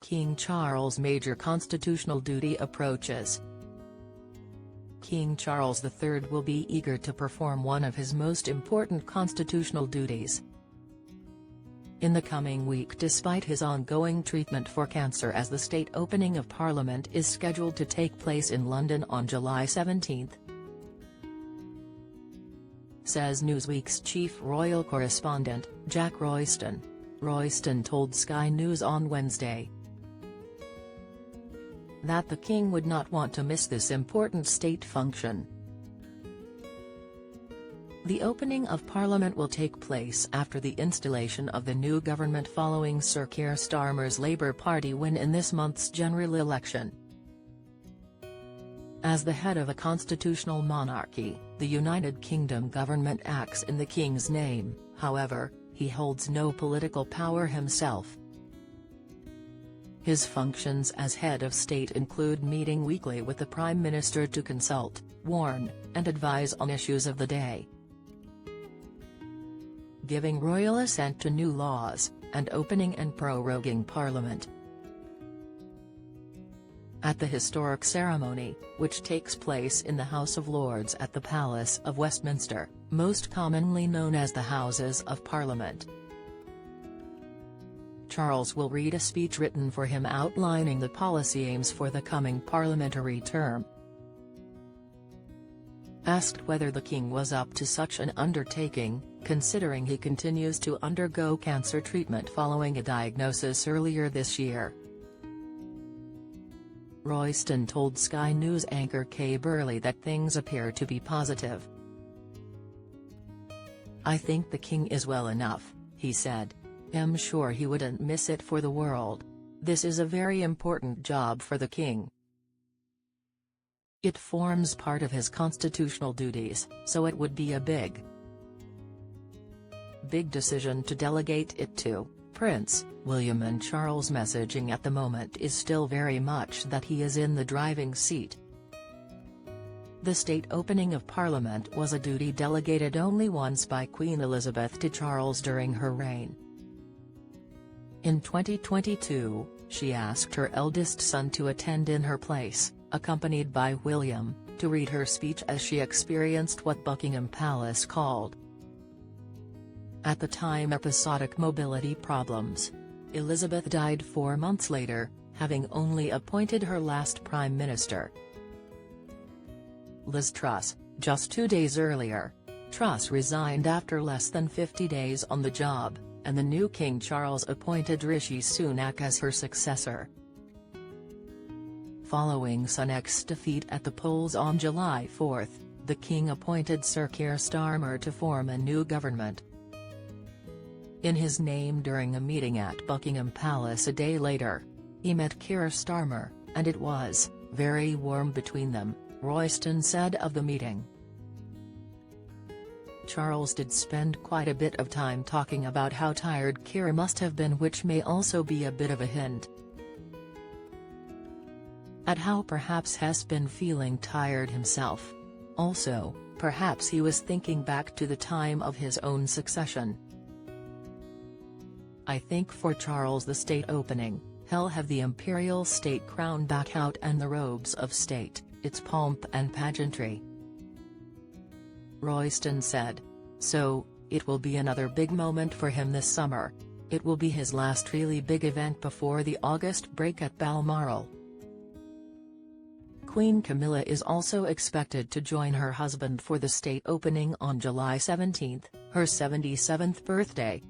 King Charles' major constitutional duty approaches. King Charles III will be eager to perform one of his most important constitutional duties in the coming week, despite his ongoing treatment for cancer, as the state opening of Parliament is scheduled to take place in London on July 17, says Newsweek's chief royal correspondent, Jack Royston. Royston told Sky News on Wednesday that the king would not want to miss this important state function. The opening of Parliament will take place after the installation of the new government following Sir Keir Starmer's Labour Party win in this month's general election. As the head of a constitutional monarchy, the United Kingdom government acts in the King's name. However, he holds no political power himself. His functions as head of state include meeting weekly with the Prime Minister to consult, warn, and advise on issues of the day, giving royal assent to new laws, and opening and proroguing Parliament. At the historic ceremony, which takes place in the House of Lords at the Palace of Westminster, most commonly known as the Houses of Parliament, Charles will read a speech written for him outlining the policy aims for the coming parliamentary term. Asked whether the king was up to such an undertaking, considering he continues to undergo cancer treatment following a diagnosis earlier this year, Royston told Sky News anchor Kay Burley that things appear to be positive. "I think the king is well enough," he said. "I'm sure he wouldn't miss it for the world. This is a very important job for the king. It forms part of his constitutional duties, so it would be a big decision to delegate it to Prince William and Charles." Messaging at the moment is still very much that he is in the driving seat. The state opening of Parliament was a duty delegated only once by Queen Elizabeth to Charles during her reign. In 2022, she asked her eldest son to attend in her place, accompanied by William, to read her speech as she experienced what Buckingham Palace called, at the time, episodic mobility problems. Elizabeth died 4 months later, having only appointed her last Prime Minister, Liz Truss, just 2 days earlier. Truss resigned after less than 50 days on the job, and the new King Charles appointed Rishi Sunak as her successor. Following Sunak's defeat at the polls on July 4, the king appointed Sir Keir Starmer to form a new government in his name during a meeting at Buckingham Palace a day later. He met Keir Starmer, and it was very warm between them, Royston said of the meeting. Charles did spend quite a bit of time talking about how tired Keir must have been, which may also be a bit of a hint at how perhaps he's been feeling tired himself. Also, perhaps he was thinking back to the time of his own succession. "I think for Charles the state opening, he'll have the imperial state crown back out and the robes of state, its pomp and pageantry," Royston said. "So, it will be another big moment for him this summer. It will be his last really big event before the August break at Balmoral." Queen Camilla is also expected to join her husband for the state opening on July 17, her 77th birthday.